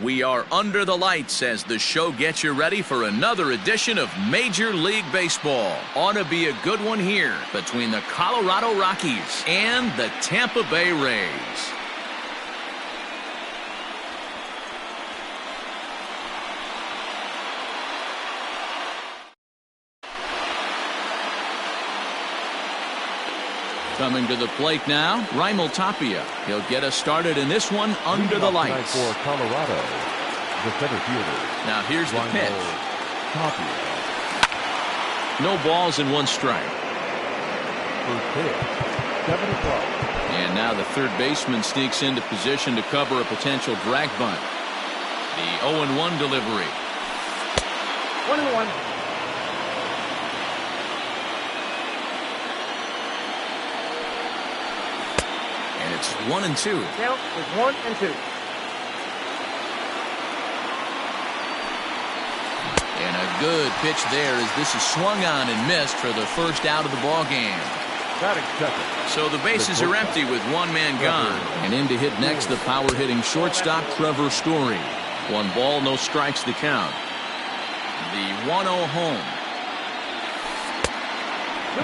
We are under the lights as the show gets you ready for another edition of Major League Baseball. Ought to be a good one here between the Colorado Rockies and the Tampa Bay Rays. Coming to the plate now, Raimel Tapia. He'll get us started in this one under the lights. For Colorado, the center fielder. Now here's the pitch. Tapia. No balls and one strike. First pitch, 7 o'clock. And now the third baseman sneaks into position to cover a potential drag bunt. The 0-1 delivery. 1-1. It's 1-2. Count is 1-2. And a good pitch there as this is swung on and missed for the first out of the ball game. So the bases are empty with one man gone. And in to hit next, the power-hitting shortstop Trevor Story. 1 ball, no strikes the count. The 1-0 home.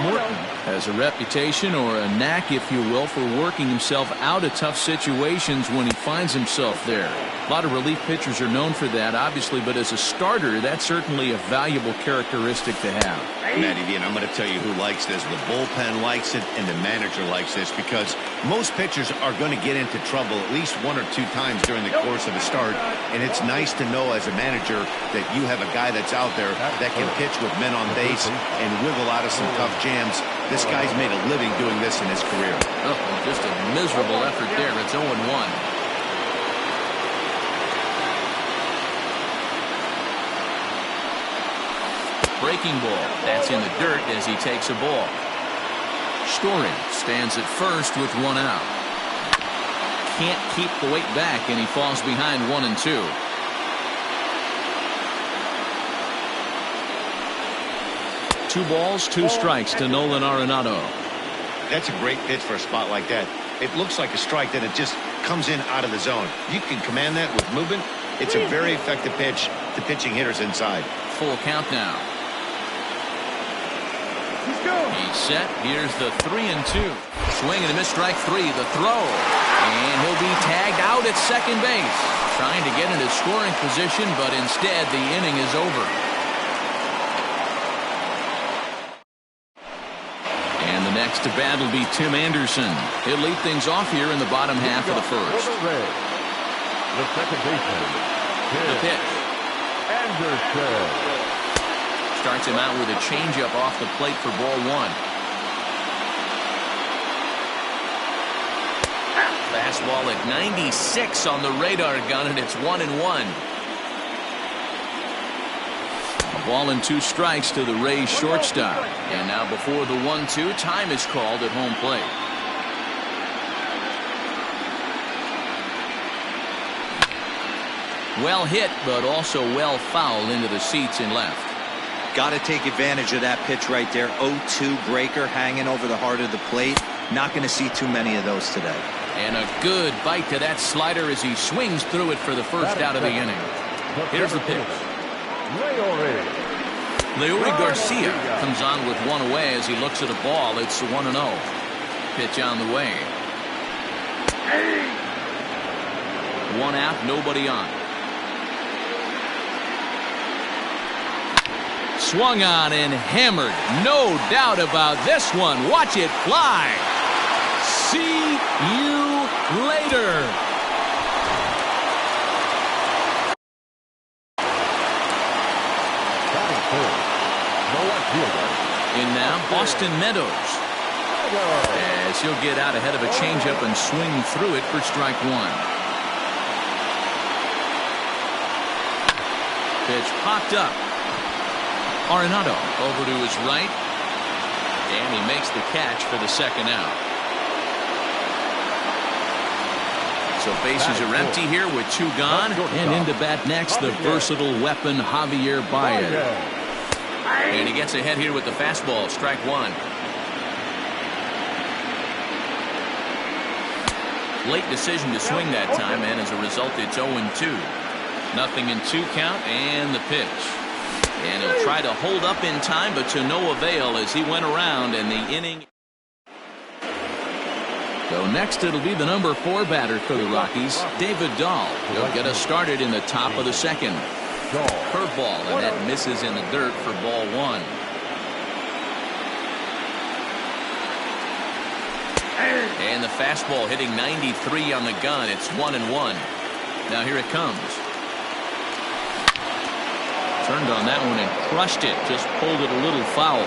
Morton has a reputation, or a knack if you will, for working himself out of tough situations when he finds himself there. A lot of relief pitchers are known for that, obviously, but as a starter, that's certainly a valuable characteristic to have. Matty V, and I'm going to tell you who likes this. The bullpen likes it, and the manager likes this, because most pitchers are going to get into trouble at least 1 or 2 times during the course of a start, and it's nice to know as a manager that you have a guy that's out there that can pitch with men on base and wiggle out of some tough jams. This guy's made a living doing this in his career. Oh, just a miserable effort there. It's 0-1. Breaking ball. That's in the dirt as he takes a ball. Story stands at first with 1 out. Can't keep the weight back, and he falls behind 1-2. Two balls, 2 strikes to Nolan Arenado. That's a great pitch for a spot like that. It looks like a strike, then it just comes in out of the zone. You can command that with movement. It's a very effective pitch to pitching hitters inside. Full count now. He's set. Here's the 3-2. Swing and a miss, strike 3. The throw. And he'll be tagged out at second base. Trying to get into scoring position, but instead the inning is over. And the next to bat will be Tim Anderson. He'll lead things off here in the bottom half of the first. The second baseman. The pitch. Anderson. Starts him out with a changeup off the plate for ball 1. Fastball at 96 on the radar gun, and it's 1-1. A ball and 2 strikes to the Rays shortstop. And now before the 1-2, time is called at home plate. Well hit, but also well fouled into the seats in left. Got to take advantage of that pitch right there. 0-2 breaker hanging over the heart of the plate. Not going to see too many of those today. And a good bite to that slider as he swings through it for the first out of the inning. Here's the pitch. Leury Garcia comes on with 1 away as he looks at a ball. It's 1-0. Pitch on the way. 1 out, nobody on. Swung on and hammered. No doubt about this one. Watch it fly. See you later. In now, Austin Meadows. As he'll get out ahead of a changeup and swing through it for strike 1. Pitch popped up. Arenado over to his right, and he makes the catch for the second out. So bases are empty here with 2 gone, and into bat next the versatile weapon Javier Baez. And he gets ahead here with the fastball, strike 1. Late decision to swing that time, and as a result it's 0-2. 0-2 count and the pitch. And he'll try to hold up in time, but to no avail as he went around and the inning. So next it'll be the number 4 batter for the Rockies, David Dahl. He'll get us started in the top of the second. Curveball, and that misses in the dirt for ball 1. And the fastball hitting 93 on the gun. It's 1-1. Now here it comes. Turned on that one and crushed it. Just pulled it a little foul.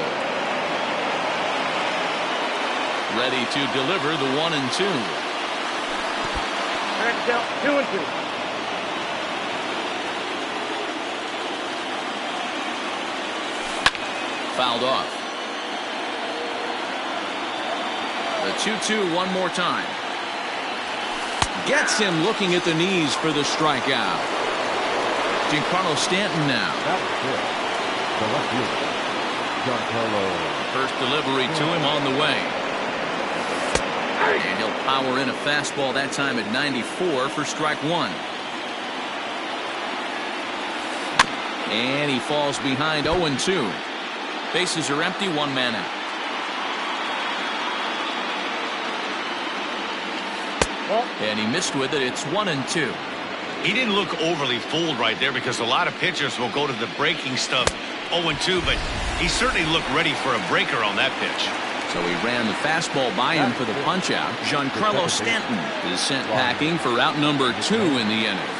Ready to deliver the 1-2. Next out, 2-2. Fouled off. The 2-2 one more time. Gets him looking at the knees for the strikeout. Giancarlo Stanton now. That was good. The left fielder, Giancarlo. First delivery to him on the way. And he'll power in a fastball that time at 94 for strike 1. And he falls behind 0-2. Bases are empty, 1 man out. And he missed with it. It's 1-2. He didn't look overly fooled right there because a lot of pitchers will go to the breaking stuff 0-2, but he certainly looked ready for a breaker on that pitch. So he ran the fastball by him for the punch-out. Giancarlo Stanton is sent packing for out number 2 in the inning.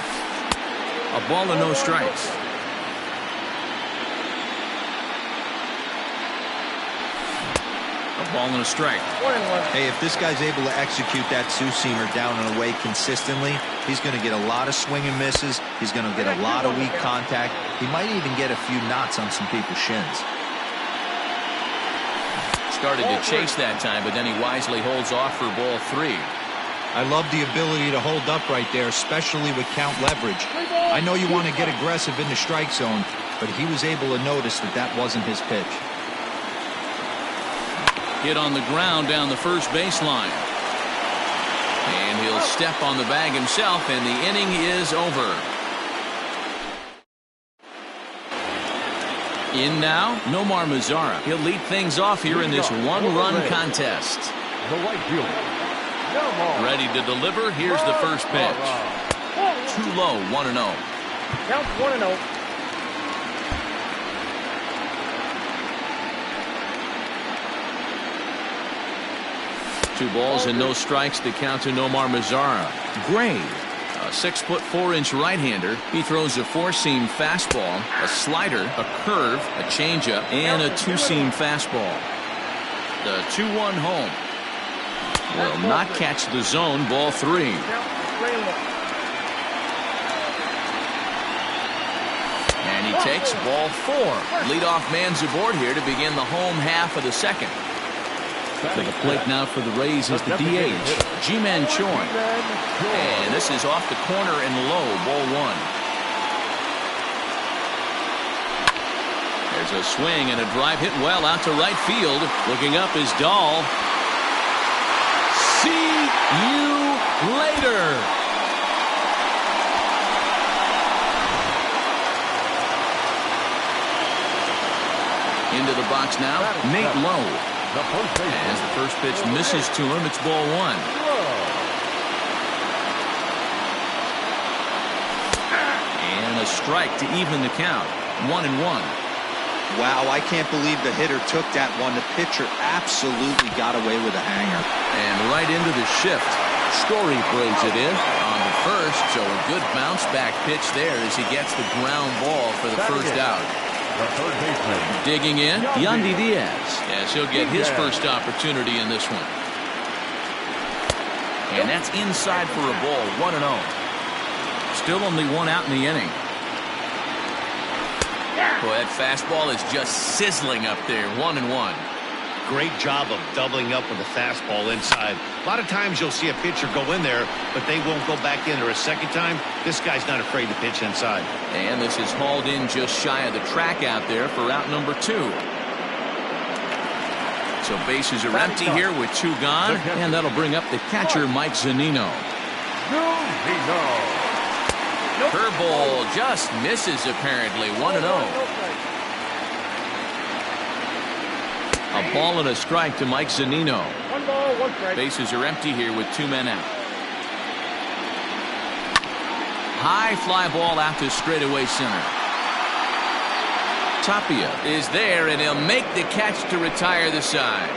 A ball and no strikes. A ball and a strike. 1-1. Hey, if this guy's able to execute that two-seamer down and away consistently, he's going to get a lot of swing and misses. He's going to get a lot of weak contact. He might even get a few knots on some people's shins. Started to chase that time, but then he wisely holds off for ball 3. I love the ability to hold up right there, especially with count leverage. I know you want to get aggressive in the strike zone, but he was able to notice that that wasn't his pitch. Hit on the ground down the first baseline. And he'll step on the bag himself, and the inning is over. In now, Nomar Mazara. He'll lead things off here in this one-run contest. The right fielder. Ready to deliver. Here's the first pitch. Too low, 1-0. Count 1-0. 2 balls and no strikes to count to Nomar Mazara. Gray, a 6'4" right-hander. He throws a 4-seam fastball, a slider, a curve, a changeup, and a 2-seam fastball. The 2-1 home. Will not catch the zone. Ball 3. And he takes ball 4. Leadoff man's aboard here to begin the home half of the second. To the plate now for the Rays is the DH, Ji-Man Choi. And this is off the corner and low, ball 1. There's a swing and a drive hit well out to right field. Looking up is Dahl. See you later. Into the box now, Nate Lowe. As the first pitch misses to him, it's ball 1. And a strike to even the count. 1-1. Wow, I can't believe the hitter took that one. The pitcher absolutely got away with a hanger. And right into the shift. Story brings it in on the first, so a good bounce back pitch there as he gets the ground ball for the first out. The third baseman. Digging in, Yandy Diaz. Yes, he'll get his first opportunity in this one. And that's inside for a ball, 1-0. Still only 1 out in the inning. Boy, that fastball is just sizzling up there, 1-1. Great job of doubling up with the fastball inside. A lot of times you'll see a pitcher go in there, but they won't go back in there a second time. This guy's not afraid to pitch inside. And this is hauled in just shy of the track out there for out number 2. So bases are empty here with 2 gone, and that'll bring up the catcher, Mike Zunino. Curveball just misses apparently. 1-0. A ball and a strike to Mike Zunino. 1 ball, 1 strike. Bases are empty here with 2 men out. High fly ball out to straightaway center. Tapia is there, and he'll make the catch to retire the side.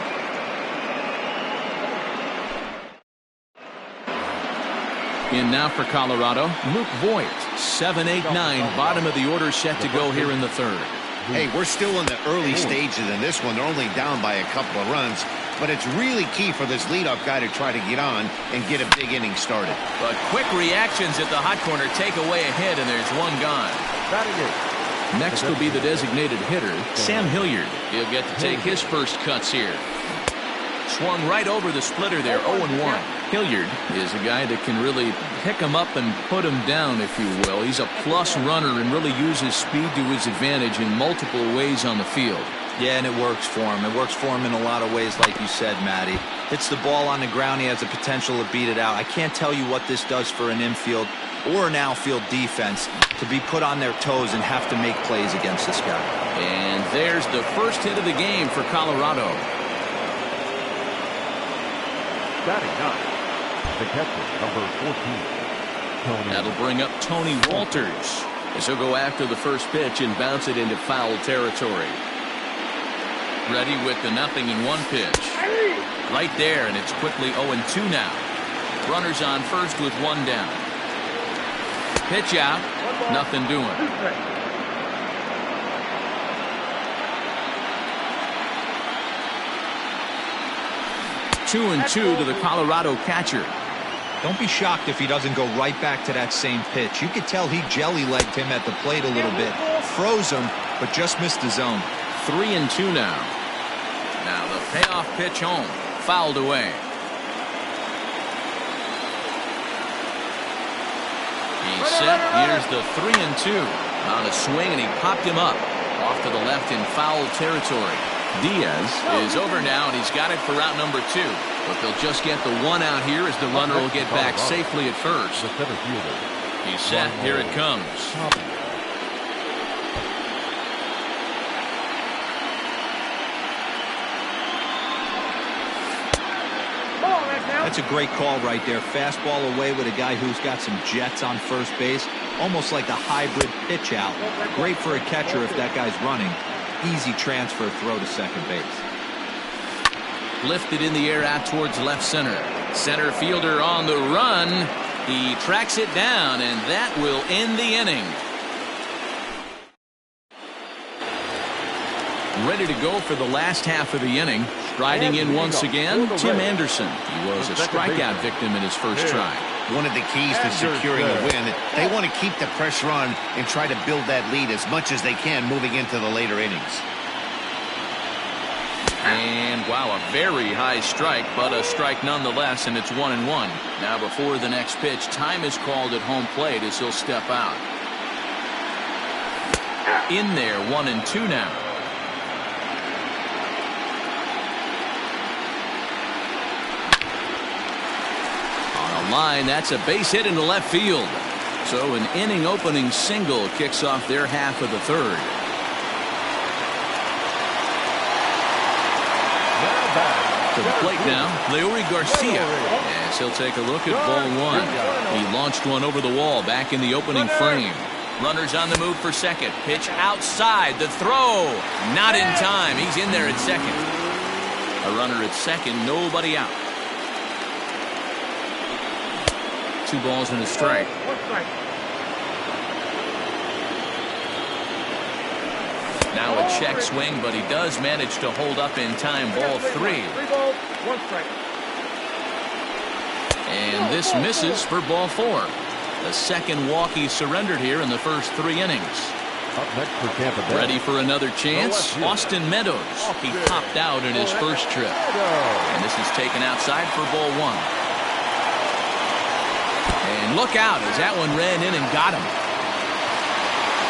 In now for Colorado, Luke Voigt. 7-8-9, bottom of the order set to go here in the third. Hey, we're still in the early stages in this one. They're only down by a couple of runs, but it's really key for this leadoff guy to try to get on and get a big inning started. But quick reactions at the hot corner take away a hit, and there's 1 gone. Next will be the designated hitter, Sam Hilliard. He'll get to take his first cuts here. Swung right over the splitter there, 0-1. Hilliard is a guy that can really pick him up and put him down, if you will. He's a plus runner and really uses speed to his advantage in multiple ways on the field. Yeah, and it works for him. It works for him in a lot of ways, like you said, Matty. Hits the ball on the ground. He has the potential to beat it out. I can't tell you what this does for an infield or an outfield defense to be put on their toes and have to make plays against this guy. And there's the first hit of the game for Colorado. Batting 9, the catcher, number 14. Tony. That'll bring up Tony Walters as he'll go after the first pitch and bounce it into foul territory. Ready with the 0-1 pitch. Right there, and it's quickly 0-2 now. Runners on first with 1 down. Pitch out, nothing doing. 2-2 to the Colorado catcher. Don't be shocked if he doesn't go right back to that same pitch. You could tell he jelly-legged him at the plate a little bit. Froze him, but just missed the zone. 3-2 now. Now the payoff pitch home. Fouled away. He's set. Here's the 3-2. On a swing, and he popped him up. Off to the left in foul territory. Diaz is over now, and he's got it for route number 2. But they'll just get the 1 out here as the runner will get back safely at first. He's set. Here it comes. That's a great call right there. Fastball away with a guy who's got some jets on first base. Almost like a hybrid pitch out. Great for a catcher if that guy's running. Easy transfer throw to second base. Lifted in the air out towards left center. Center fielder on the run. He tracks it down, and that will end the inning. Ready to go for the last half of the inning. Striding in once again, Tim Anderson. He was a strikeout victim in his first try. One of the keys to securing a win, they want to keep the pressure on and try to build that lead as much as they can moving into the later innings. And wow, a very high strike, but a strike nonetheless, and it's 1-1. Now before the next pitch, time is called at home plate as he'll step out. In there, 1-2 now. Line, that's a base hit into left field. So an inning opening single kicks off their half of the third. To the plate now, Leury Garcia, as he'll take a look at ball 1. He launched one over the wall back in the opening frame. Runners on the move for second. Pitch outside, the throw not in time. He's in there at second. A runner at second, nobody out. 2 balls and a strike. Now a check swing, but he does manage to hold up in time. Ball 3. 3 balls, 1 strike. And this misses for ball 4. The second walk he surrendered here in the first 3 innings. Up next for Tampa Bay. Ready for another chance. Austin Meadows. He popped out in his first trip. And this is taken outside for ball 1. And look out as that one ran in and got him.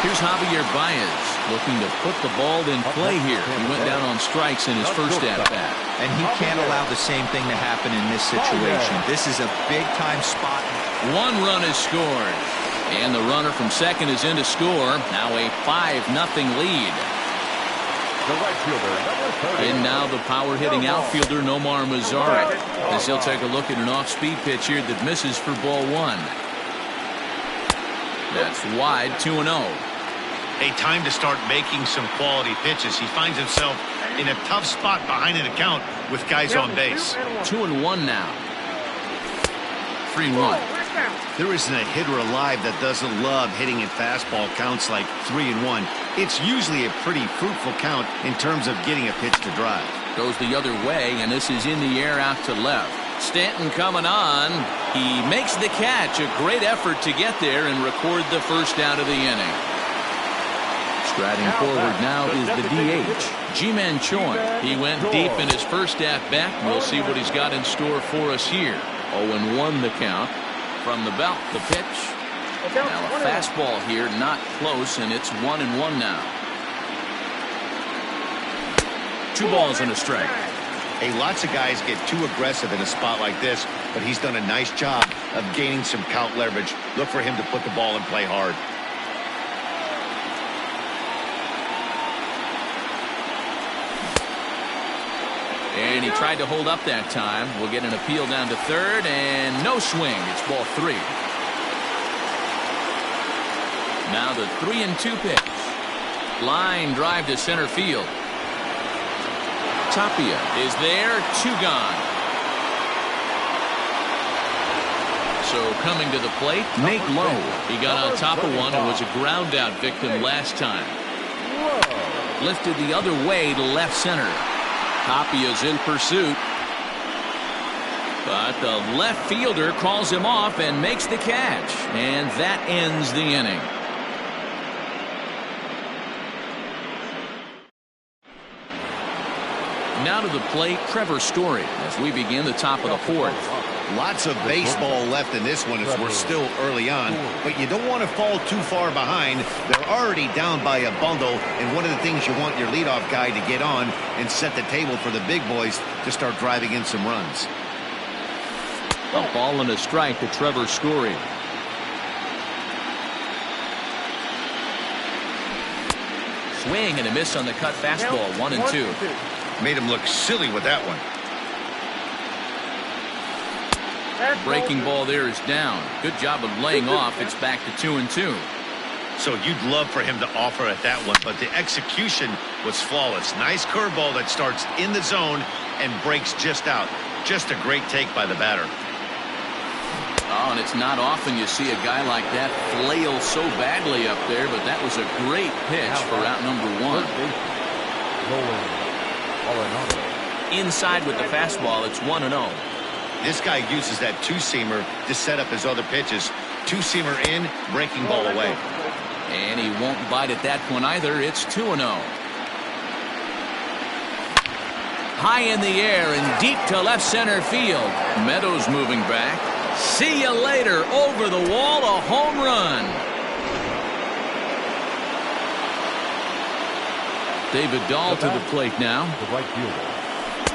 Here's Javier Baez looking to put the ball in play here. He went down on strikes in his first at-bat. And he can't allow the same thing to happen in this situation. This is a big-time spot. 1 run is scored. And the runner from second is in to score. Now a 5-0 lead. The right fielder, number 30. In now the power-hitting outfielder, Nomar Mazara, as he'll take a look at an off-speed pitch here that misses for ball one. That's wide, 2-0. A time to start making some quality pitches. He finds himself in a tough spot behind an account with guys on base. 2-1 now. 3-1. There isn't a hitter alive that doesn't love hitting at fastball counts like 3-1. It's usually a pretty fruitful count in terms of getting a pitch to drive. Goes the other way, and this is in the air out to left. Stanton coming on. He makes the catch. A great effort to get there and record the first out of the inning. Striding forward now is the DH, Ji-Man Choi. He went deep in his first at-bat. We'll see what he's got in store for us here. 0-1 the count. From the belt, the pitch. Now a fastball here, not close, and it's 1-1 now. 2 balls and a strike. Hey, lots of guys get too aggressive in a spot like this, but he's done a nice job of gaining some count leverage. Look for him to put the ball in play hard. And he tried to hold up that time. We'll get an appeal down to third, and no swing. It's ball 3. Now the 3-2 pitch. Line drive to center field. Tapia is there, 2 gone. So coming to the plate, Nate Lowe. He got on top of one and was a ground out victim last time. Lifted the other way to left center. Tapia's in pursuit. But the left fielder calls him off and makes the catch. And that ends the inning. Now to the plate, Trevor Story, as we begin the top of the 4th. Lots of baseball left in this one as we're still early on, but you don't want to fall too far behind. They're already down by a bundle, and one of the things you want your leadoff guy to get on and set the table for the big boys to start driving in some runs. A ball and a strike to Trevor Story. Swing and a miss on the cut fastball, 1-2. Made him look silly with that one. Breaking ball there is down. Good job of laying off. It's back to 2-2. So you'd love for him to offer at that one, but the execution was flawless. Nice curveball that starts in the zone and breaks just out. Just a great take by the batter. Oh, and it's not often you see a guy like that flail so badly up there, but that was a great pitch for out number 1. Inside with the fastball, it's 1-0. This guy uses that 2-seamer to set up his other pitches. 2-seamer in, breaking ball away. And he won't bite at that one either. It's 2-0. High in the air and deep to left center field. Meadows moving back. See you later. Over the wall, a home run. David Dahl to the plate now. The right fielder.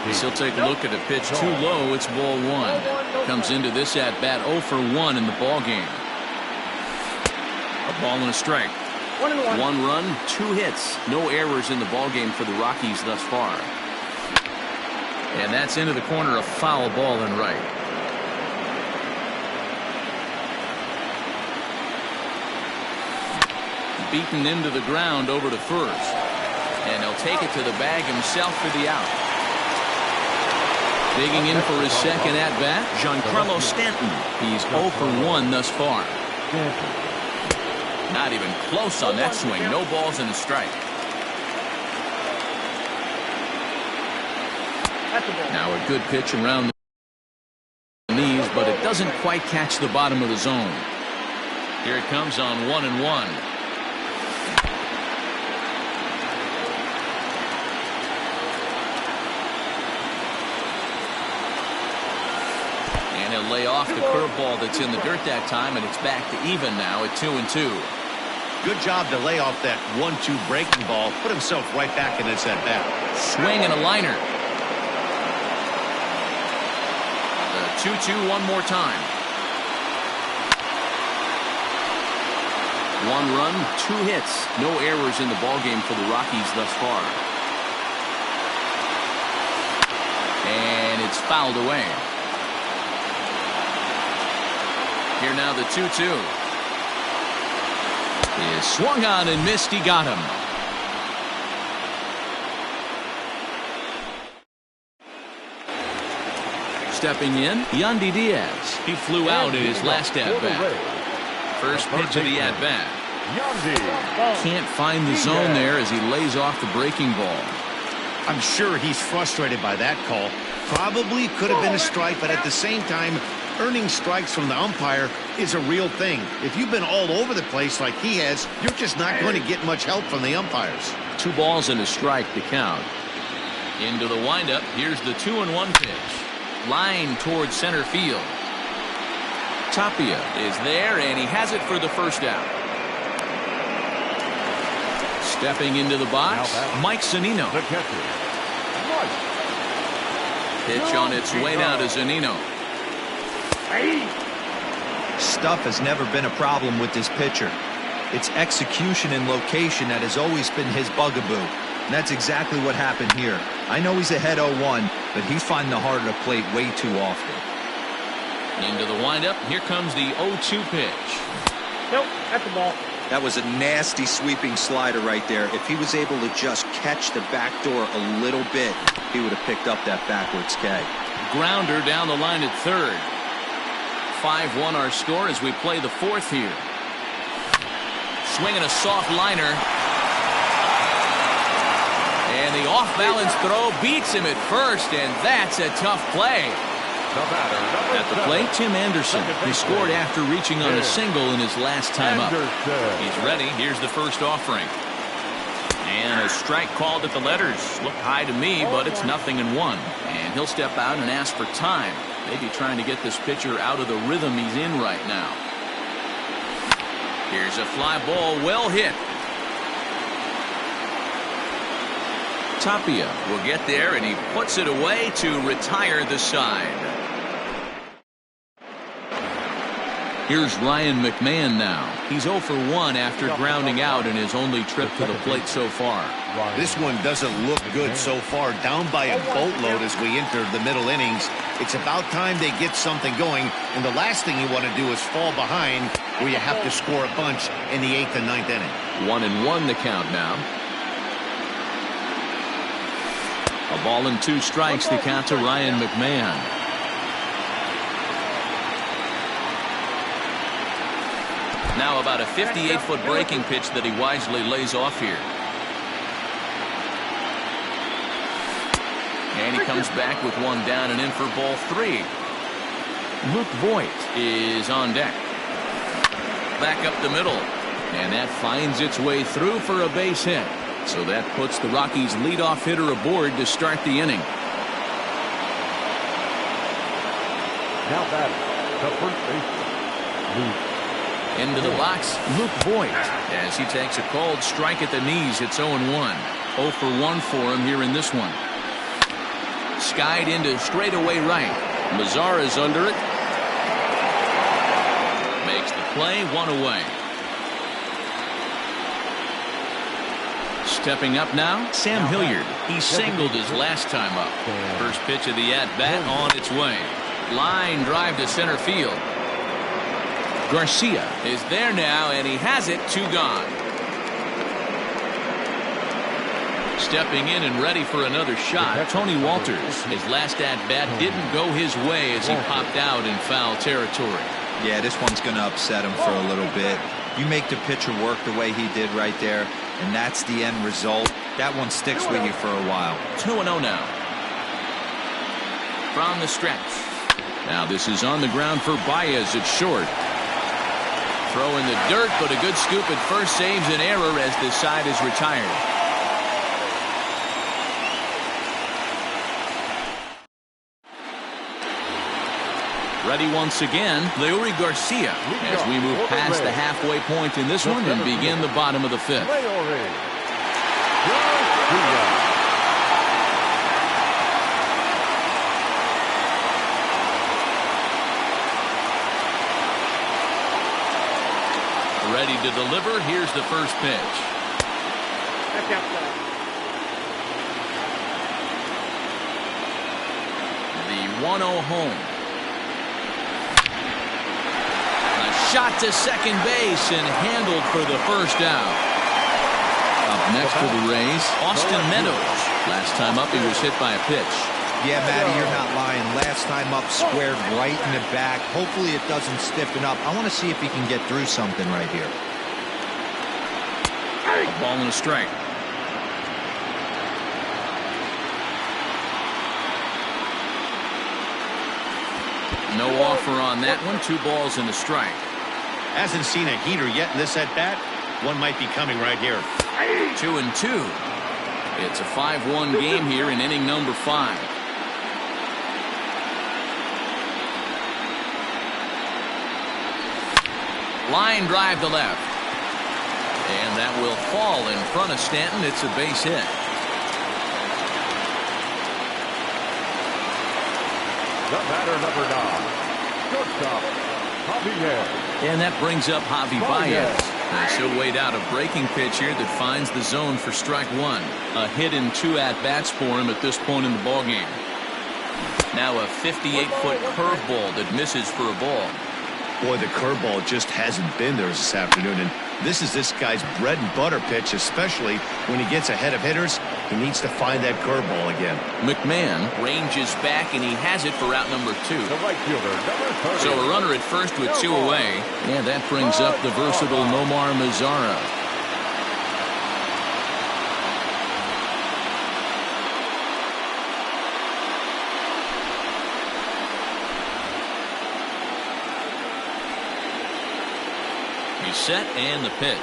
He'll take a look at a pitch too low. It's ball 1. Comes into this at bat 0 for 1 in the ball game. A ball and a strike. 1 run, 2 hits. No errors in the ball game for the Rockies thus far. And that's into the corner, a foul ball and right. Beaten into the ground over to first. And he'll take it to the bag himself for the out. Digging in for his second at-bat, Giancarlo Stanton. He's 0 for 1 thus far. Not even close on that swing. No balls and a strike. Now a good pitch around the knees, but it doesn't quite catch the bottom of the zone. Here it comes on 1-1. He'll lay off the curveball that's in the dirt that time, and it's back to even now at 2-2. Good job to lay off that 1-2 breaking ball. Put himself right back in this at-bat. Swing and a liner. The 2-2 one more time. 1 run, 2 hits, no errors in the ballgame for the Rockies thus far. And it's fouled away. Here now the 2-2. Is swung on and missed. He got him. Stepping in, Yandy Diaz. He flew out in his last at-bat. First pitch of the at-bat. Can't find the zone there as he lays off the breaking ball. I'm sure he's frustrated by that call. Probably could have been a strike, but at the same time, earning strikes from the umpire is a real thing. If you've been all over the place like he has, you're just not going to get much help from the umpires. 2 balls and a strike to count. Into the windup. Here's the 2-1 pitch. Line towards center field. Tapia is there, and he has it for the first out. Stepping into the box, Mike Zunino. The catcher, Mike. Pitch on its way now to Zunino. Stuff has never been a problem with this pitcher. It's execution and location that has always been his bugaboo. And that's exactly what happened here. I know he's ahead 0-1, but he's finding the heart of the plate way too often. Into the windup. Here comes the 0-2 pitch. Nope, that's the ball. That was a nasty sweeping slider right there. If he was able to just catch the back door a little bit, he would have picked up that backwards K. Grounder down the line at third. 5-1 our score as we play the 4th here. Swinging a soft liner. And the off-balance throw beats him at first, and that's a tough play. At the plate, Tim Anderson. He scored after reaching on a single in his last time up. He's ready. Here's the first offering. And a strike called at the letters. Looked high to me, but it's 0-1. And he'll step out and ask for time. Maybe trying to get this pitcher out of the rhythm he's in right now. Here's a fly ball, well hit. Tapia will get there, and he puts it away to retire the side. Here's Ryan McMahon now. He's 0 for 1 after grounding out in his only trip to the plate so far. This one doesn't look good so far. Down by a boatload as we enter the middle innings. It's about time they get something going, and the last thing you want to do is fall behind where you have to score a bunch in the 8th and 9th inning. 1-1 the count now. A ball and 2 strikes to count to Ryan McMahon. Now about a 58-foot breaking pitch that he wisely lays off here. And he comes back with 1 down and in for ball 3. Luke Voigt is on deck. Back up the middle. And that finds its way through for a base hit. So that puts the Rockies' leadoff hitter aboard to start the inning. Now batting, the first baseman, Into the box, Luke Voigt, as he takes a cold strike at the knees. It's 0-1. 0 for 1 for him here in this one. Skied into straightaway right. Mazara's under it. Makes the play, 1 away. Stepping up now, Sam Hilliard. He singled his last time up. First pitch of the at-bat on its way. Line drive to center field. Garcia is there now, and he has it. 2 gone. Stepping in and ready for another shot, Tony Walters. His last at-bat didn't go his way as he popped out in foul territory. Yeah, this one's going to upset him for a little bit. You make the pitcher work the way he did right there, and that's the end result. That one sticks with you for a while. 2-0 now. From the stretch. Now this is on the ground for Baez at short. Throw in the dirt, but a good scoop at first saves an error as this side is retired. Ready once again, Leury Garcia, as we move past the halfway point in this one and begin the bottom of the 5th. Ready to deliver. Here's the first pitch. That's outside. The 1-0 home. A shot to second base and handled for the first out. Up next for the Rays, Austin Meadows. Last time up, he was hit by a pitch. Yeah, Matty, you're not lying. Last time up, squared right in the back. Hopefully it doesn't stiffen up. I want to see if he can get through something right here. A ball and a strike. No offer on that one. 2 balls and a strike. Hasn't seen a heater yet in this at-bat. One might be coming right here. 2-2. It's a 5-1 game here in inning number 5. Line drive to left. And that will fall in front of Stanton. It's a base hit. The batter, number 9. Shortstop, Javier. And that brings up Javi Baez. As he'll wait out a breaking pitch here that finds the zone for strike 1. A hit in 2 at-bats for him at this point in the ballgame. Now a 58-foot curveball that misses for a ball. Boy, the curveball just hasn't been there this afternoon, and this is this guy's bread and butter pitch, especially when he gets ahead of hitters. He needs to find that curveball again. McMahon ranges back, and he has it for out number 2. The right fielder, number 30. So a runner at first with 2 away. And that brings up the versatile Nomar Mazara. He's set and the pitch.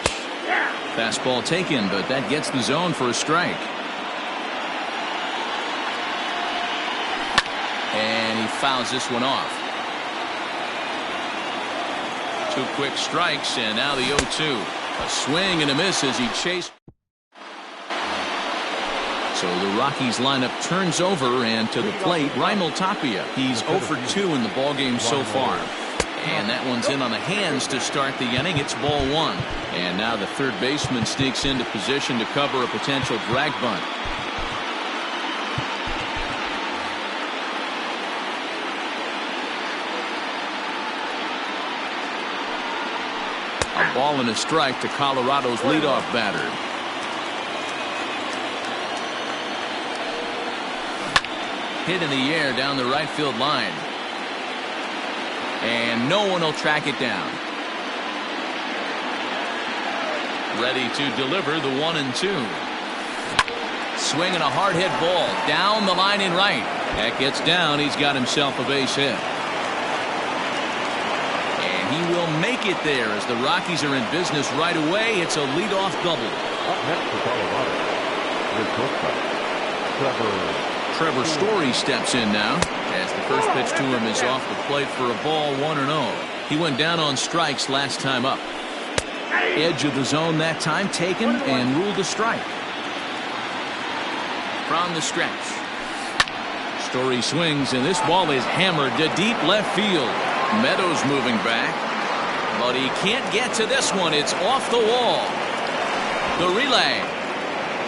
Fastball taken, but that gets the zone for a strike. And he fouls this one off. 2 quick strikes, and now the 0-2. A swing and a miss as he chased. So the Rockies lineup turns over, and to the plate, Raimel Tapia. He's 0 for 2 in the ballgame so far. And that one's in on the hands to start the inning. It's ball 1. And now the third baseman sneaks into position to cover a potential drag bunt. A ball and a strike to Colorado's leadoff batter. Hit in the air down the right field line. And no one will track it down. Ready to deliver the 1-2. Swinging a hard hit ball down the line in right. That gets down. He's got himself a base hit. And he will make it there as the Rockies are in business right away. It's a leadoff double. Up next for Colorado, the shortstop, Trevor Story steps in now as the first pitch to him is off the plate for a ball, 1-0. He went down on strikes last time up. Edge of the zone that time taken and ruled a strike. From the stretch. Story swings, and this ball is hammered to deep left field. Meadows moving back, but he can't get to this one. It's off the wall. The relay.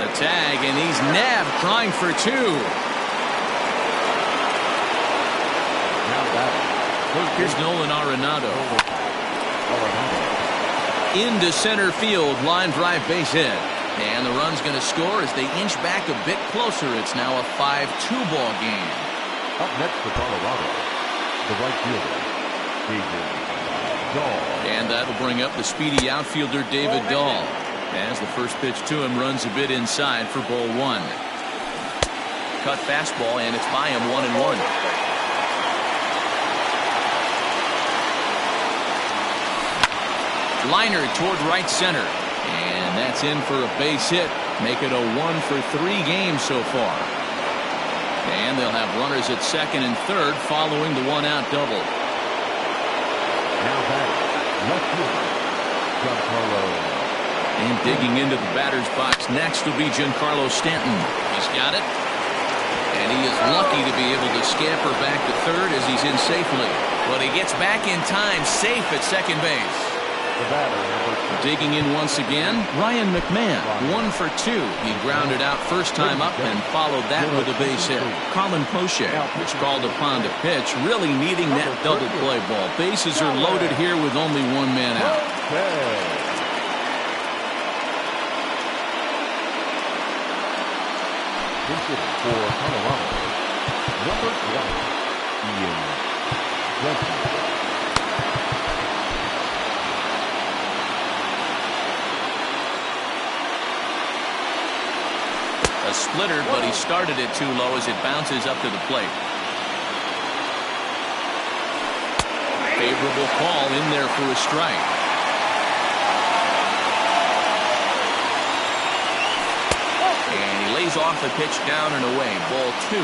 The tag, and he's nabbed, trying for 2. Here's Nolan Arenado. Into center field, line drive base hit. And the run's going to score as they inch back a bit closer. It's now a 5-2 ball game. Up next for Colorado, the right fielder, David Dahl. And that'll bring up the speedy outfielder David Dahl. As the first pitch to him runs a bit inside for ball 1. Cut fastball, and it's by him 1-1. Liner toward right center, and that's in for a base hit. Make it a 1 for 3 games so far. And they'll have runners at second and third following the 1-out double. Now back, left fielder, Giancarlo. And digging into the batter's box next will be Giancarlo Stanton. He's got it, and he is lucky to be able to scamper back to third as he's in safely. But he gets back in time, safe at second base. The batter, number 2. Digging in once again, Ryan McMahon, 1 for 2. He grounded out first time up and followed that with a base hit. Colin Poche was called upon to pitch, really needing that double play ball. Bases are loaded here with only one man out. Hitting for Colorado, number 1, Ian Desmond. A splitter, but he started it too low as it bounces up to the plate. Favorable call in there for a strike. And he lays off the pitch down and away. Ball 2.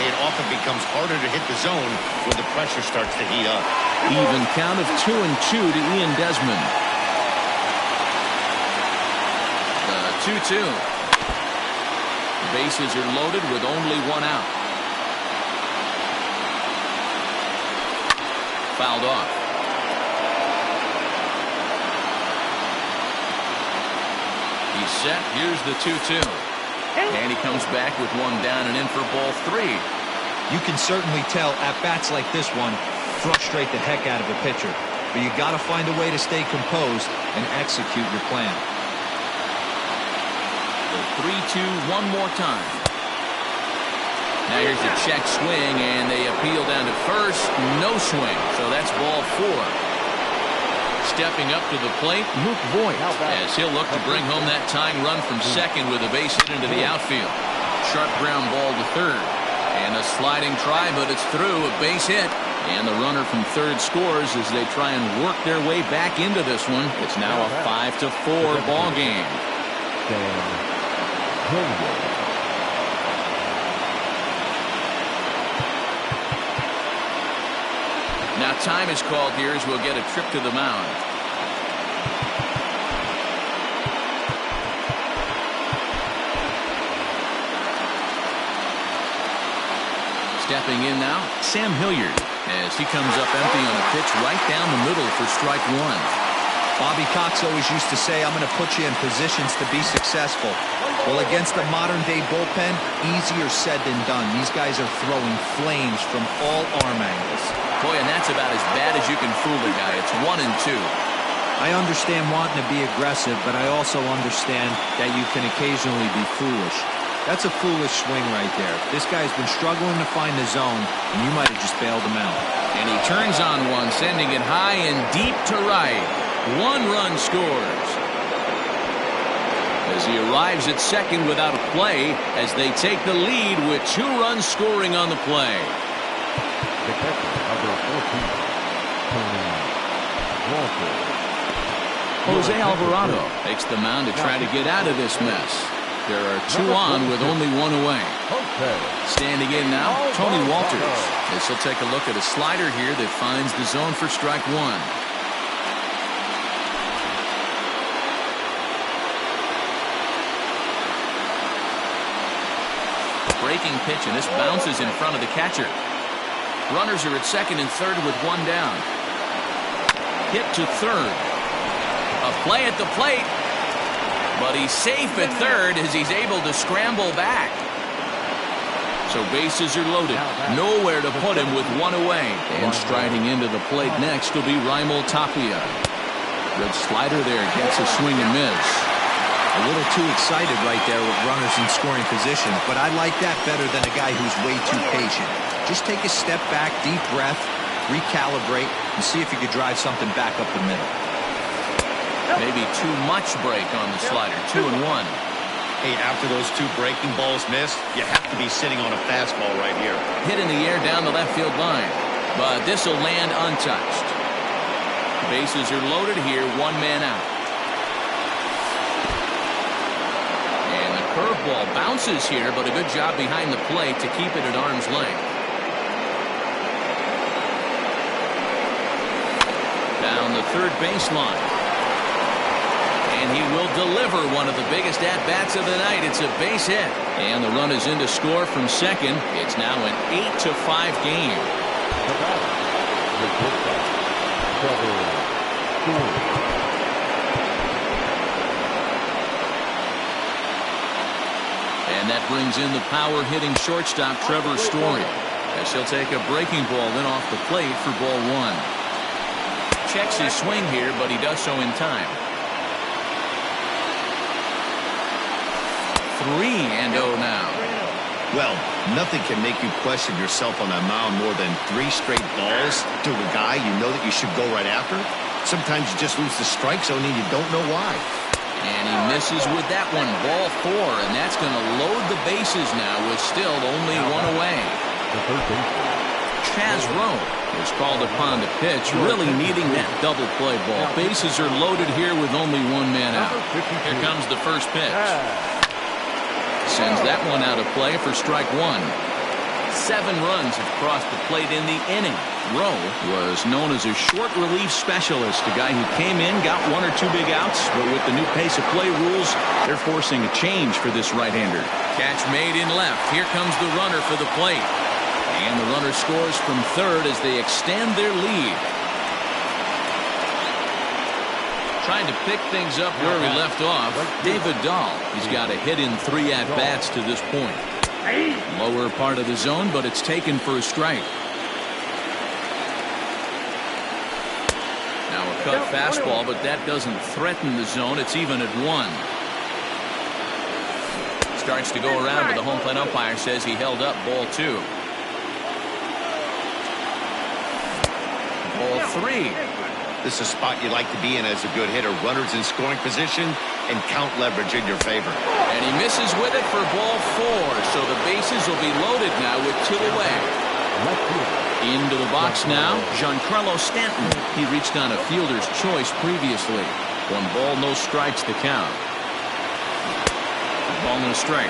It often becomes harder to hit the zone when the pressure starts to heat up. Even count of 2-2 to Ian Desmond. The 2-2. Bases are loaded with only one out. Fouled off. He's set. Here's the 2-2. And he comes back with one down and in for ball 3. You can certainly tell at-bats like this one frustrate the heck out of a pitcher. But you got to find a way to stay composed and execute your plan. 3-2 one more time. Now here's a check swing, and they appeal down to first. No swing, so that's ball 4. Stepping up to the plate, Luke Voigt, as he'll look to bring home that tying run from second with a base hit into the outfield. Sharp ground ball to third. And a sliding try, but it's through, a base hit. And the runner from third scores as they try and work their way back into this one. It's now a 5-4 ball game. Now time is called here as we'll get a trip to the mound. Stepping in now, Sam Hilliard, as he comes up empty on a pitch right down the middle for strike 1. Bobby Cox always used to say, I'm going to put you in positions to be successful. Well, against a modern-day bullpen, easier said than done. These guys are throwing flames from all arm angles. Boy, and that's about as bad as you can fool a guy. It's 1-2. I understand wanting to be aggressive, but I also understand that you can occasionally be foolish. That's a foolish swing right there. This guy's been struggling to find the zone, and you might have just bailed him out. And he turns on one, sending it high and deep to right. 1 run scores. As he arrives at second without a play, as they take the lead with 2 runs scoring on the play. The catcher, number 14, Tony Walker. Jose Alvarado takes the mound to try to get out of this mess. There are 2 on with only 1 away. Standing in now, Tony Walters. As he'll take a look at a slider here that finds the zone for strike 1. Breaking pitch, and this bounces in front of the catcher. Runners are at second and third with 1 down. Hit to third. A play at the plate. But he's safe at third as he's able to scramble back. So bases are loaded. Nowhere to put him with 1 away. And striding into the plate next will be Raimel Tapia. Good slider there. Gets a swing and miss. A little too excited right there with runners in scoring position, but I like that better than a guy who's way too patient. Just take a step back, deep breath, recalibrate, and see if you could drive something back up the middle. Maybe too much break on the slider. 2-1. Hey, after those 2 breaking balls missed, you have to be sitting on a fastball right here. Hit in the air down the left field line, but this will land untouched. Bases are loaded here, 1 man out. Curveball bounces here, but a good job behind the plate to keep it at arm's length. Down the third baseline. And he will deliver one of the biggest at-bats of the night. It's a base hit. And the run is in to score from second. It's now an 8-5 game. The batter, the And that brings in the power-hitting shortstop, Trevor Story, as he'll take a breaking ball in off the plate for ball one. Checks his swing here, but he does so in time. 3-0 now. Well, nothing can make you question yourself on that mound more than 3 straight balls to a guy you know that you should go right after. Sometimes you just lose the strike zone and you don't know why. And he misses with that one, ball 4, and that's going to load the bases now with still only one away. The third baseman. Chaz Rowe was called upon to pitch, really needing that double play ball. Bases are loaded here with only one man out. Here comes the first pitch. Sends that one out of play for strike 1. 7 runs have crossed the plate in the inning. Rowe was known as a short relief specialist, a guy who came in, got 1 or 2 big outs, but with the new pace of play rules, they're forcing a change for this right-hander. Catch made in left. Here comes the runner for the plate. And the runner scores from third as they extend their lead. Trying to pick things up where we left off, David Dahl. He's got a hit in 3 at-bats to this point. Lower part of the zone, but it's taken for a strike. Now a cut fastball, but that doesn't threaten the zone. It's even at 1. Starts to go around, but the home plate umpire says he held up ball 2. Ball 3. This is a spot you like to be in as a good hitter. Runners in scoring position and count leverage in your favor. And he misses with it for ball 4. So the bases will be loaded now with 2 away. Into the box now, Giancarlo Stanton. He reached on a fielder's choice previously. 1 ball, no strikes to count. Ball and a strike.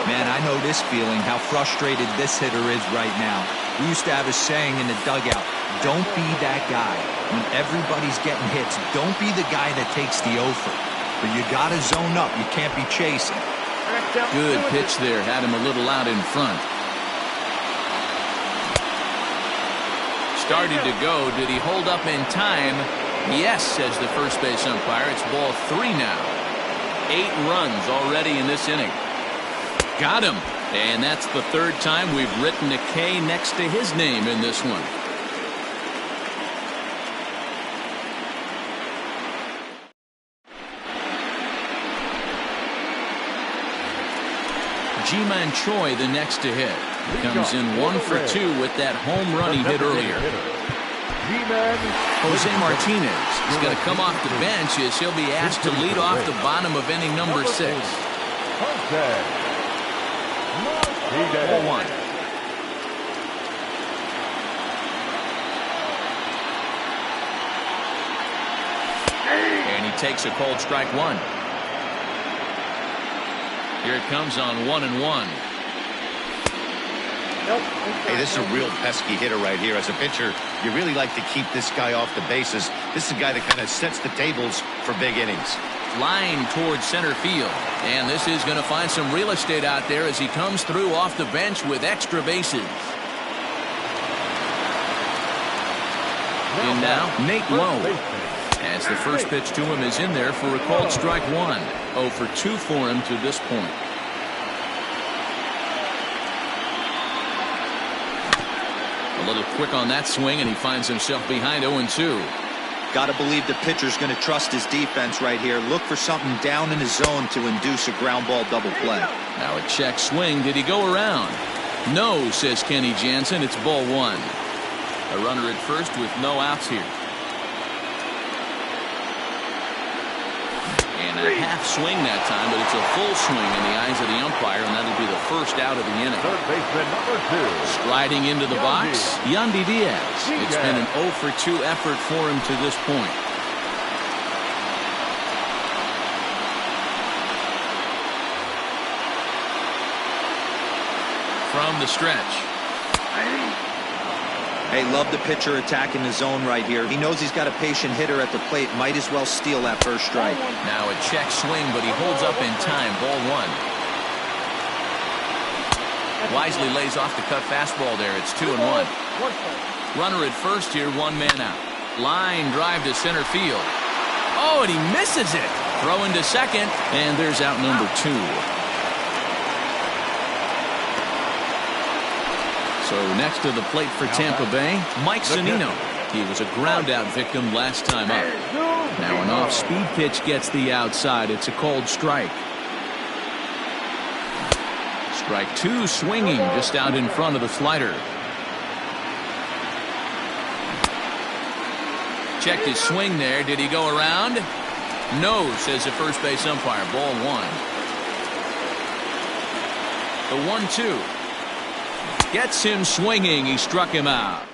Man, I know this feeling, how frustrated this hitter is right now. We used to have a saying in the dugout, don't be that guy. When everybody's getting hits, don't be the guy that takes the offer. But you got to zone up. You can't be chasing. Good pitch there. Had him a little out in front. Started to go. Did he hold up in time? Yes, says the first base umpire. It's ball 3 now. 8 runs already in this inning. Got him. And that's the 3rd time we've written a K next to his name in this one. Ji-Man Choi the next to hit. Comes in 1 for 2 with that home run he hit earlier. Jose Martinez is going to come off the bench as he'll be asked to lead off the bottom of inning number 6. Ball 1. And he takes a cold strike 1. Here it comes on 1-1. Hey, this is a real pesky hitter right here. As a pitcher, you really like to keep this guy off the bases. This is a guy that kind of sets the tables for big innings. Line towards center field. And this is going to find some real estate out there as he comes through off the bench with extra bases. And now, Nate Lowe. As the first pitch to him is in there for a called strike 1. 0 for 2 for him to this point. A little quick on that swing, and he finds himself behind 0-2. Got to believe the pitcher's going to trust his defense right here. Look for something down in his zone to induce a ground ball double play. Now a check swing. Did he go around? No, says Kenny Jansen. It's ball 1. A runner at first with no outs here. And a half swing that time, but it's a full swing in the eyes of the umpire, and that'll be the first out of the inning. Third baseman number 2. Striding into the box, Yandy Diaz. It's been an 0 for 2 effort for him to this point. From the stretch. Hey, love the pitcher attacking the zone right here. He knows he's got a patient hitter at the plate. Might as well steal that first strike. Now a check swing, but he holds up in time. Ball 1. Wisely lays off the cut fastball there. It's 2-1. Runner at first here, 1 man out. Line drive to center field. Oh, and he misses it. Throw into second, and there's out number 2. So next to the plate for Tampa Bay, Mike Zunino. He was a ground-out victim last time up. Now an off-speed pitch gets the outside. It's a called strike. Strike two, swinging just out in front of the slider. Checked his swing there. Did he go around? No, says the first base umpire. Ball one. The 1-2. Gets him swinging. He struck him out.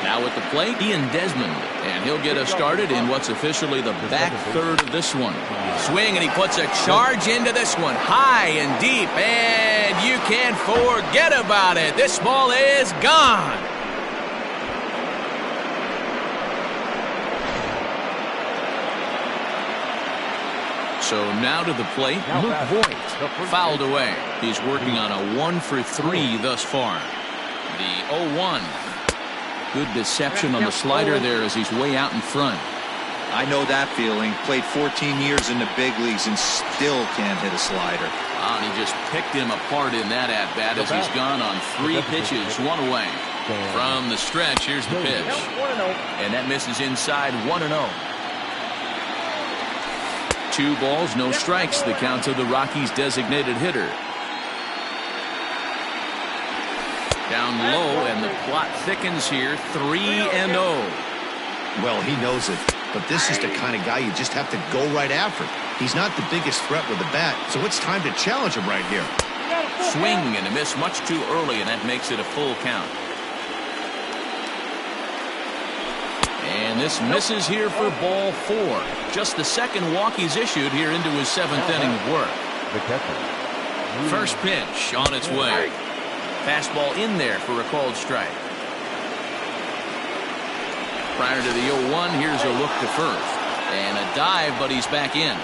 Now at the plate, Ian Desmond. And he'll get us started in what's officially the back third of this one. Swing, and he puts a charge into this one. High and deep. And you can't forget about it. This ball is gone. So now to the plate, Luke Voigt. Fouled away. He's working on a 1-for-3 thus far. The 0-1. Good deception on the slider there as he's way out in front. I know that feeling. Played 14 years in the big leagues and still can't hit a slider. And he just picked him apart in that at-bat as he's gone on 3 pitches, 1 away. From the stretch, here's the pitch. And that misses inside, 1-0. 2 balls, no strikes. The count to the Rockies' designated hitter. Down low, and the plot thickens here. 3-0. Well, he knows it, but this is the kind of guy you just have to go right after. He's not the biggest threat with the bat, so it's time to challenge him right here. Swing and a miss much too early, and that makes it a full count. And this misses here for ball 4. Just the second walk he's issued here into his 7th inning of work. First pitch on its way. Fastball in there for a called strike. Prior to the 0-1, here's a look to first. And a dive, but he's back in.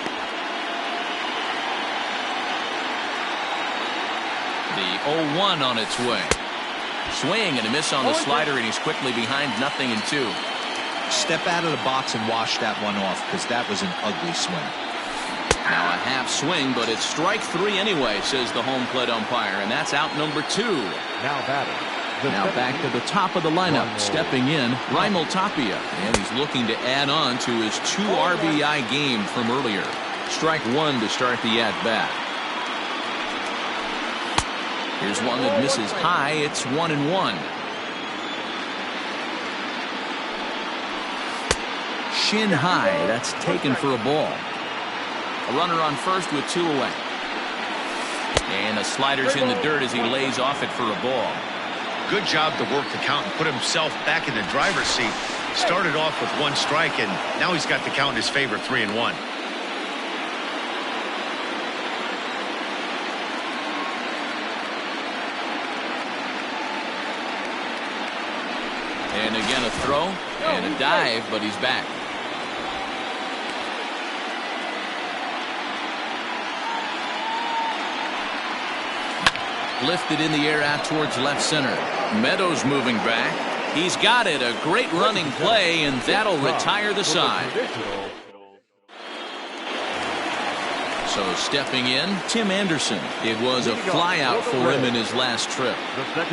The 0-1 on its way. Swing and a miss on the slider, and he's quickly behind 0-2. Step out of the box and wash that one off, because that was an ugly swing. Now a half swing, but it's strike 3 anyway, says the home plate umpire, and that's out number 2. Now batting. Now back to the top of the lineup, stepping in, Raimel Tapia, and he's looking to add on to his 2 RBI game from earlier. Strike 1 to start the at-bat. Here's one that misses high. It's 1-1. Shin high. That's taken for a ball. A runner on first with 2 away. And the slider's in the dirt as he lays off it for a ball. Good job to work the count and put himself back in the driver's seat. Started off with 1 strike, and now he's got the count in his favor, 3-1. And again a throw and a dive, but he's back. Lifted in the air out towards left center. Meadows moving back. He's got it. A great running play, and that'll retire the side. So stepping in, Tim Anderson. It was a flyout for him in his last trip.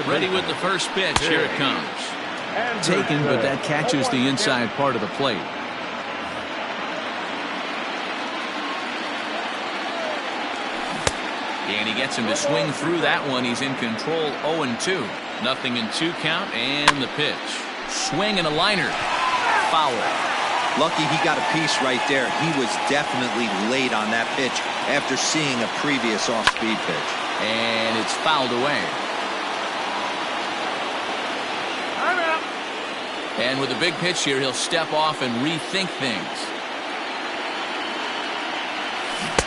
Ready with the first pitch. Here it comes. Taken, but that catches the inside part of the plate. And he gets him to swing through that one. He's in control, 0-2. 0-2 count, and the pitch. Swing and a liner. Foul. Lucky he got a piece right there. He was definitely late on that pitch after seeing a previous off-speed pitch. And it's fouled away. And with a big pitch here, he'll step off and rethink things.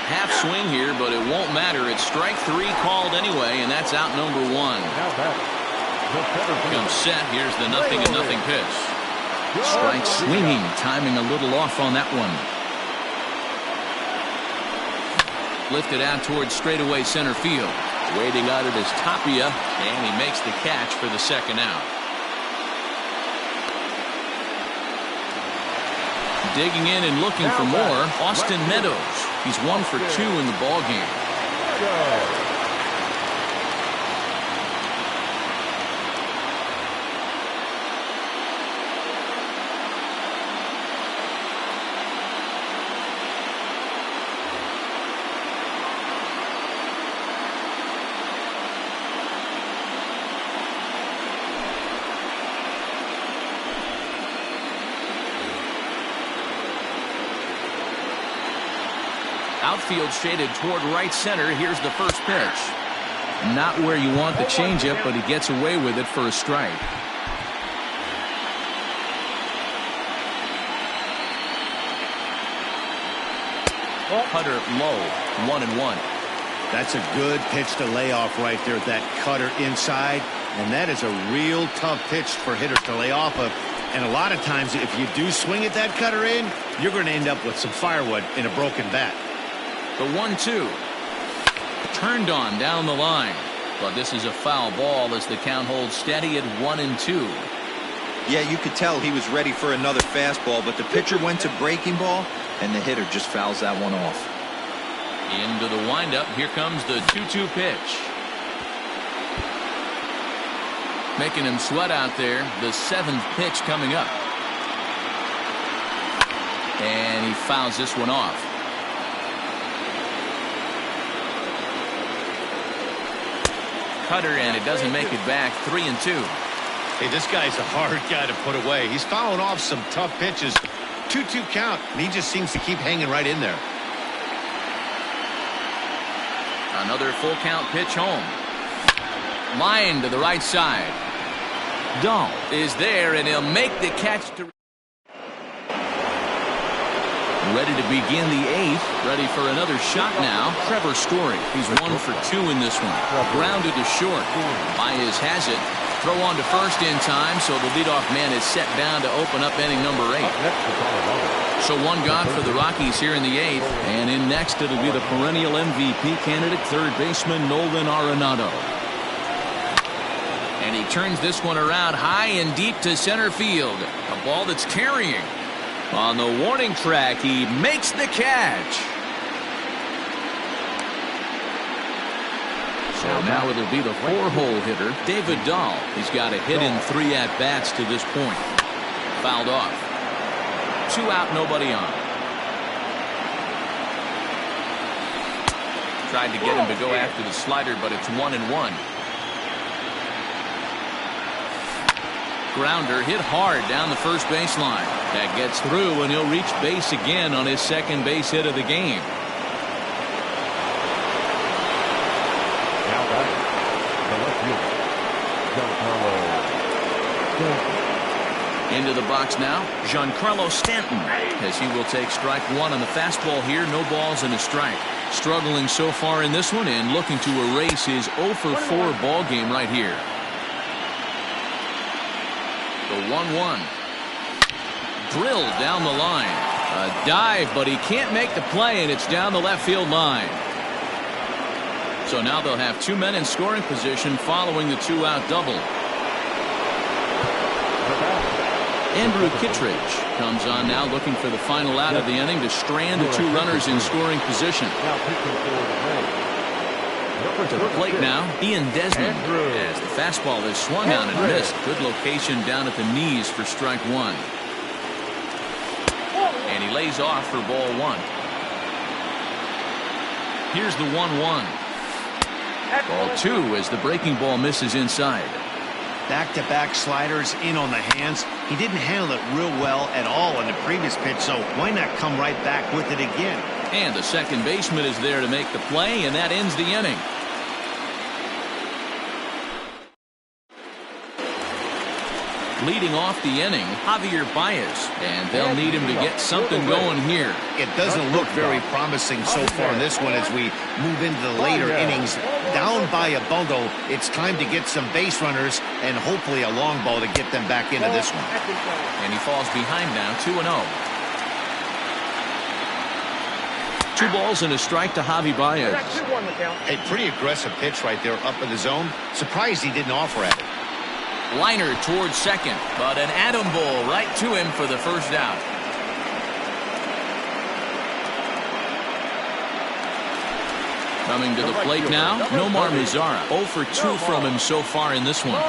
Half swing here, but it won't matter. It's strike 3 called anyway, and that's out number 1. Comes set. Here's the 0-0 pitch. Strike swinging, timing a little off on that one. Lifted out towards straightaway center field. Waiting on it is Tapia, and he makes the catch for the second out. Digging in and looking for more, Austin Meadows. He's 1 for 2 in the ballgame. Outfield shaded toward right center. Here's the first pitch. Not where you want the changeup, but he gets away with it for a strike. Cutter low, 1-1. That's a good pitch to lay off right there, that cutter inside. And that is a real tough pitch for hitters to lay off of. And a lot of times, if you do swing at that cutter in, you're going to end up with some firewood in a broken bat. The 1-2. Turned on down the line. But this is a foul ball as the count holds steady at 1-2. Yeah, you could tell he was ready for another fastball, but the pitcher went to breaking ball, and the hitter just fouls that one off. Into the windup. Here comes the 2-2 pitch. Making him sweat out there. The 7th pitch coming up. And he fouls this one off. Cutter, and it doesn't make it back. 3-2. Hey, this guy's a hard guy to put away. He's fouling off some tough pitches. 2-2 count, and he just seems to keep hanging right in there. Another full count pitch home. Line to the right side. Dahl is there, and he'll make the catch. Ready to begin the 8th. Ready for another shot now. Trevor Story. He's 1 for 2 in this one. Grounded to short. Baez has it. Throw on to first in time, so the leadoff man is set down to open up inning number 8. So one gone for the Rockies here in the 8th. And in next, it'll be the perennial MVP candidate, third baseman Nolan Arenado. And he turns this one around high and deep to center field. A ball that's carrying. On the warning track, he makes the catch. So now it'll be the 4-hole hitter, David Dahl. He's got a hit in 3 at-bats to this point. Fouled off. 2 out, nobody on. Tried to get him to go after the slider, but it's 1-1. Grounder hit hard down the first baseline. That gets through, and he'll reach base again on his second base hit of the game. Now batting, the left fielder, Giancarlo. Into the box now, Giancarlo Stanton, as he will take strike 1 on the fastball here. No balls and a strike. Struggling so far in this one and looking to erase his 0 for 4 ball game right here. The 1-1. Drilled down the line. A dive, but he can't make the play, and it's down the left field line. So now they'll have 2 men in scoring position following the 2-out double. Andrew Kittredge comes on now, looking for the final out of the inning to strand the 2 runners in scoring position. To the plate now, Ian Desmond, as the fastball is swung on and missed. Good location down at the knees for strike 1. And he lays off for ball 1. Here's the 1-1. Ball 2 as the breaking ball misses inside. Back-to-back sliders in on the hands. He didn't handle it real well at all in the previous pitch, so why not come right back with it again? And the second baseman is there to make the play, and that ends the inning. Leading off the inning, Javier Baez, and they'll need him to get something going here. It doesn't look very promising so far in this one as we move into the later innings. Down by a bundle, it's time to get some base runners and hopefully a long ball to get them back into this one. And he falls behind now, 2-0. 2 balls and a strike to Javi Baez. A pretty aggressive pitch right there up in the zone. Surprised he didn't offer at it. Liner towards second, but an atom ball right to him for the first out. Coming to the plate now, Nomar Mazara. 0 for 2 from him so far in this one.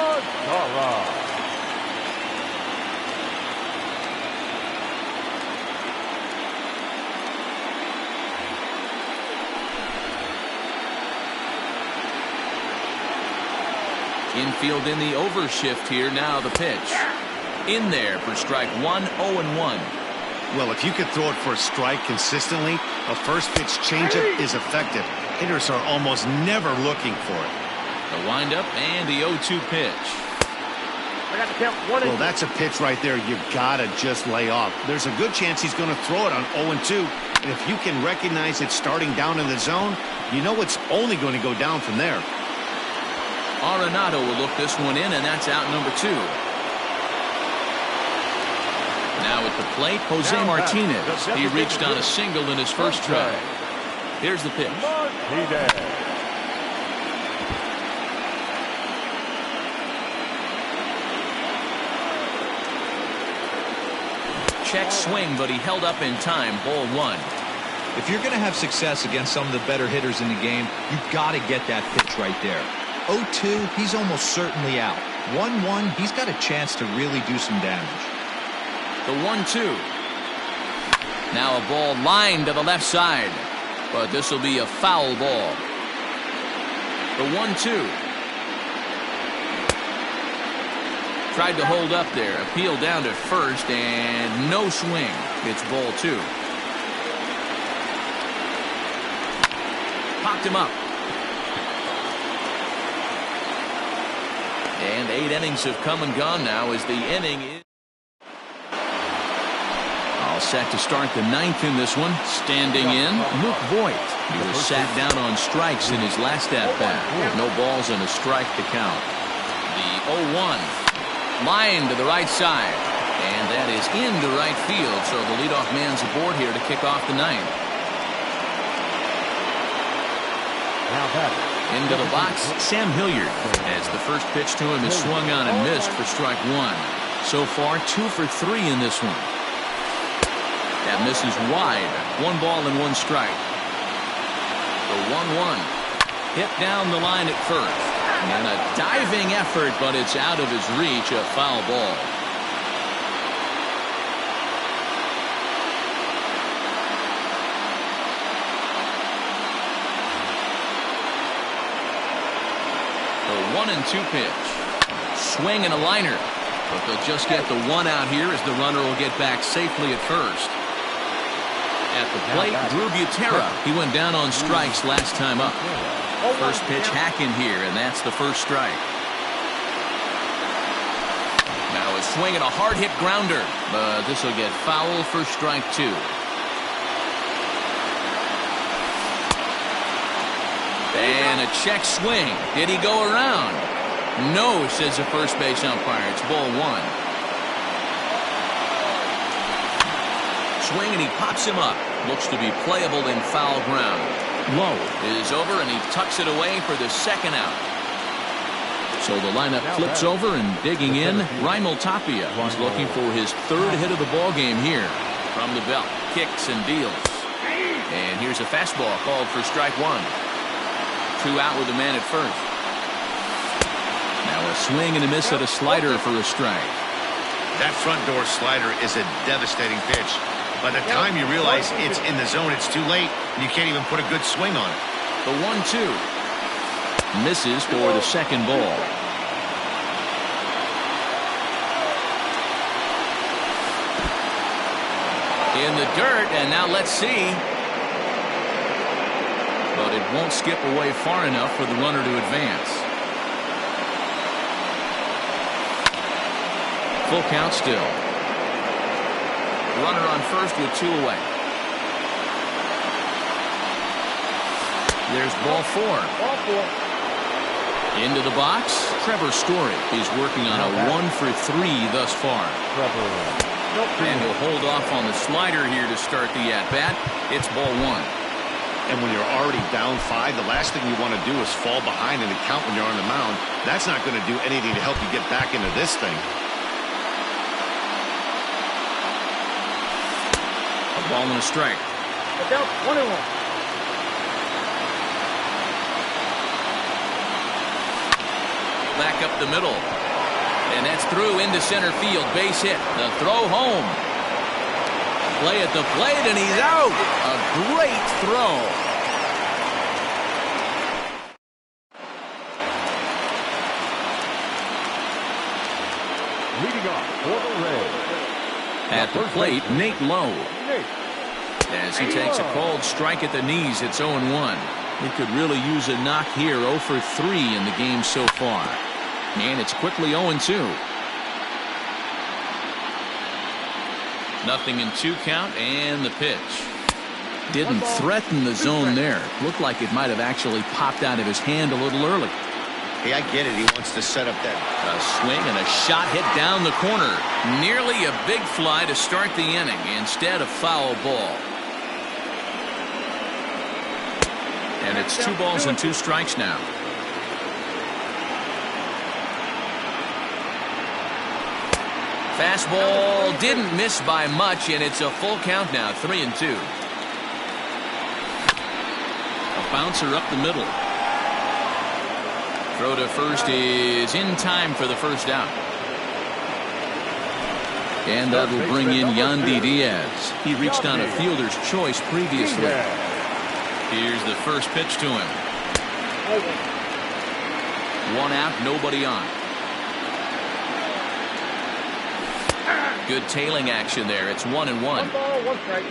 Infield in the overshift here. Now the pitch. In there for strike 1, 0-1. Well, if you could throw it for a strike consistently, a first pitch changeup is effective. Hitters are almost never looking for it. The windup and the 0-2 pitch. I got the count 1-2. Well, that's a pitch right there you gotta just lay off. There's a good chance he's going to throw it on 0-2. And if you can recognize it starting down in the zone, you know it's only going to go down from there. Arenado will look this one in, and that's out number 2. Now at the plate, Jose Martinez. He reached on a single in his first try. Here's the pitch. Check swing, but he held up in time. Ball 1. If you're going to have success against some of the better hitters in the game, you've got to get that pitch right there. 0-2, he's almost certainly out. 1-1, he's got a chance to really do some damage. The 1-2. Now a ball lined to the left side, but this will be a foul ball. The 1-2. Tried to hold up there, appealed down to first, and no swing. It's ball 2. Popped him up. And 8 innings have come and gone now as the inning is all set to start the 9th in this one. Standing in, Luke Voigt. He was sat down on strikes in his last at-bat. No balls and a strike to count. The 0-1. Line to the right side. And that is into right field, so the leadoff man's aboard here to kick off the 9th. Into the box, Sam Hilliard, as the first pitch to him is swung on and missed for strike 1. So far, 2 for 3 in this one. That misses wide. 1 ball and 1 strike. The 1-1. Hit down the line at first. And a diving effort, but it's out of his reach, a foul ball. The 1-2 pitch. Swing and a liner. But they'll just get the 1 out here as the runner will get back safely at first. At the plate, Drew Butera. He went down on strikes last time up. First pitch hacking here, and that's the first strike. Now a swing and a hard hit grounder, but this will get foul for strike 2. And a check swing. Did he go around? No, says the first base umpire. It's ball 1. Swing and he pops him up. Looks to be playable in foul ground. Low is over and he tucks it away for the second out. So the lineup flips over and digging in, Raimel Tapia. He's looking for his 3rd hit of the ball game here. From the belt, kicks and deals. And here's a fastball called for strike 1. 2 out with a man at first. Now a swing and a miss at a slider for a strike. That front door slider is a devastating pitch. By the time you realize it's in the zone, it's too late, and you can't even put a good swing on it. The 1-2. Misses for the second ball. In the dirt, and now let's see. But it won't skip away far enough for the runner to advance. Full count still. Runner on first with 2 away. There's ball 4. Into the box, Trevor Story. He's working on a 1 for 3 thus far. And he'll hold off on the slider here to start the at-bat. It's ball 1. And when you're already down 5, the last thing you want to do is fall behind in the count when you're on the mound. That's not going to do anything to help you get back into this thing. A ball and a strike. 1-1. Back up the middle. And that's through into center field. Base hit. The throw home. Play at the plate, and he's out. A great throw. Leading off for the Reds. At the plate, Nate Lowe. As he takes a called strike at the knees, it's 0-1. He could really use a knock here. 0 for 3 in the game so far. And it's quickly 0-2. 0-2 count, and the pitch. Didn't threaten the zone there. Looked like it might have actually popped out of his hand a little early. Hey, I get it. He wants to set up that. A swing and a shot hit down the corner. Nearly a big fly to start the inning. Instead, a foul ball. And it's 2 balls and 2 strikes now. Fastball didn't miss by much, and it's a full count now. 3-2. A bouncer up the middle. Throw to first is in time for the first out. And that will bring in Yandy Diaz. He reached on a fielder's choice previously. Here's the first pitch to him. 1 out, nobody on. Good tailing action there. It's 1-1. 1 ball, 1 strike.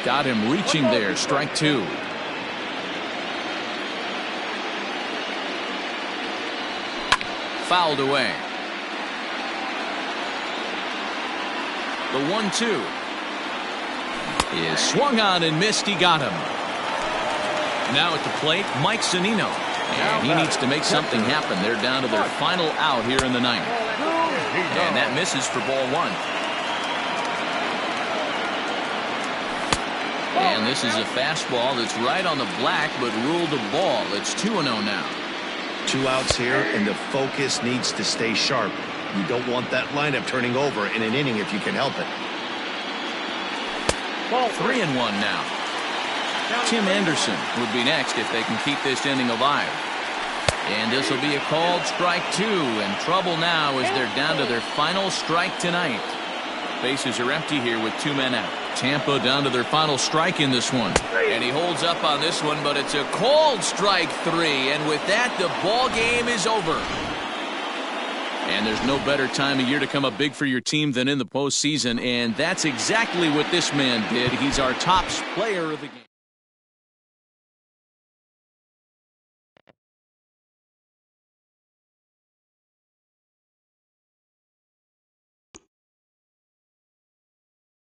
Got him reaching there. Strike 2. Fouled away. The 1-2 is swung on and missed. He got him. Now at the plate, Mike Zunino. And he needs to make something happen. They're down to their final out here in the 9th. And that misses for ball 1. And this is a fastball that's right on the black, but ruled a ball. It's 2-0 now. 2 outs here, and the focus needs to stay sharp. You don't want that lineup turning over in an inning if you can help it. 3-1 now. Tim Anderson would be next if they can keep this inning alive. And this will be a called strike 2, and trouble now as they're down to their final strike tonight. Bases are empty here with 2 men out. Tampa down to their final strike in this one. And he holds up on this one, but it's a called strike 3. And with that, the ball game is over. And there's no better time of year to come up big for your team than in the postseason. And that's exactly what this man did. He's our top player of the game.